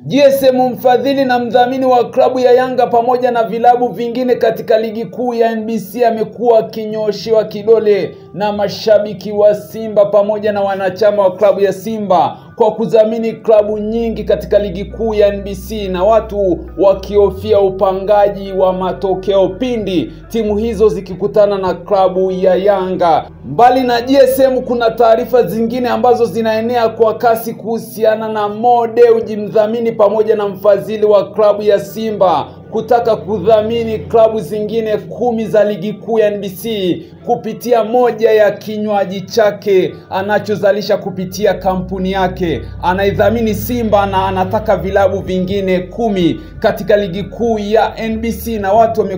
GSM mfadhili na mdhamini wa klabu ya Yanga pamoja na vilabu vingine katika ligi kuu ya NBC amekuwa akinyoshewa kidole na mashabiki wa Simba pamoja na wanachama wa klabu ya Simba kwa kudhamini klabu nyingi katika ligi kuu ya NBC, na watu wakihofia upangaji wa matokeo pindi timu hizo zikikutana na klabu ya Yanga. Mbali na GSM, kuna taarifa zingine ambazo zinaenea kwa kasi kuhusiana na Mo Dewji, mdhamini pamoja na mfadhili wa klabu ya Simba, kutaka kudhamini klabu zingine 10 za ligi kuu ya NBC kupitia moja ya kinywaji chake anachozalisha kupitia kampuni yake. Anaidhamini Simba na anataka vilabu vingine 10 katika ligi kuu ya NBC, na watu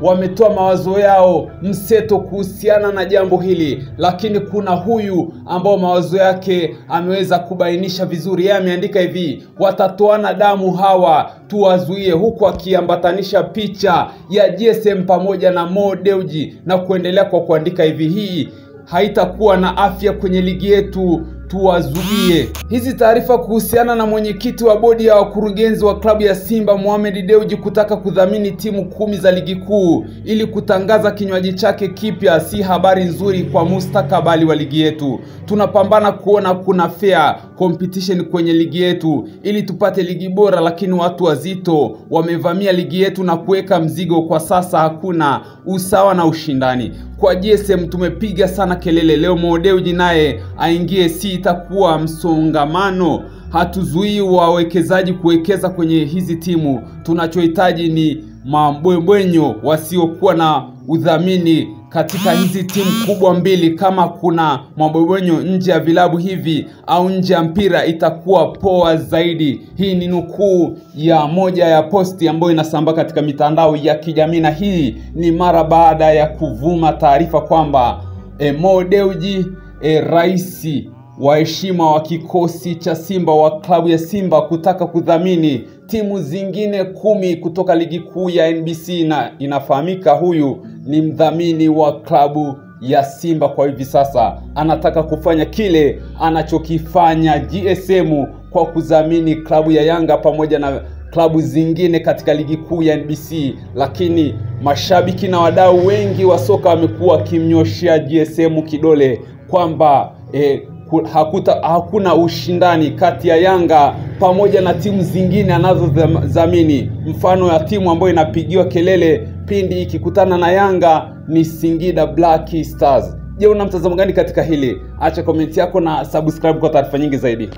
wametoa mawazo yao mseto kuhusiana na jambo hili, lakini kuna huyu ambao mawazo yake ameweza kubainisha vizuri. Yeye ameandika hivi: watatoana damu hawa, tuwazuie, huku akiambatanisha picha ya GSM pamoja na Mo Dewji na kuendelea kwa kuandika hivi: hii haitakuwa na afya kwenye ligi yetu, tuwazuie. Hizi taarifa kuhusiana na mwenyekiti wa bodi ya wakurugenzi wa klabu ya Simba Mohamed Dewji kutaka kudhamini timu 10 za ligi kuu ili kutangaza kinywaji chake kipya si habari nzuri kwa mustakabali wa ligi yetu. Tunapambana kuona kuna fair competition kwenye ligi yetu ili tupate ligi bora, lakini watu wazito wamevamia ligi yetu na kuweka mzigo. Kwa sasa hakuna usawa na ushindani. Kwa GSM tumepiga sana kelele, leo Mo Dewji naye aingie, si itakuwa msongamano. Hatuzuii wawekezaji kuwekeza kwenye hizi timu, tunachohitaji ni mabwenyo wasiokuwa na udhamini katika hizi timu kubwa mbili. Kama kuna mabwenyo nje ya vilabu hivi au nje ya mpira itakuwa poa zaidi. Hii ni nukuu ya moja ya posti ambayo inasambaa katika mitandao ya kijamii, na hii ni mara baada ya kuvuma taarifa kwamba Mo Dewji, rais wa heshima wa kikosi cha Simba wa klabu ya Simba, kutaka kudhamini timu zingine 10 kutoka ligi kuu ya NBC, na inafahamika huyu ni mdhamini wa klabu ya Simba. Kwa hivi sasa anataka kufanya kile anachokifanya GSM kwa kudhamini klabu ya Yanga pamoja na klabu zingine katika ligi kuu ya NBC, lakini mashabiki na wadau wengi wa soka wamekuwa kimnyoshia GSM kidole kwamba hakuna ushindani kati ya Yanga pamoja na timu zingine anazodhamini. Mfano ya timu ambayo inapigiwa kelele pindi ikikutana na Yanga ni Singida Black Stars. Je, una mtazamo gani katika hili? Acha komenti yako na subscribe kwa taarifa nyingi zaidi.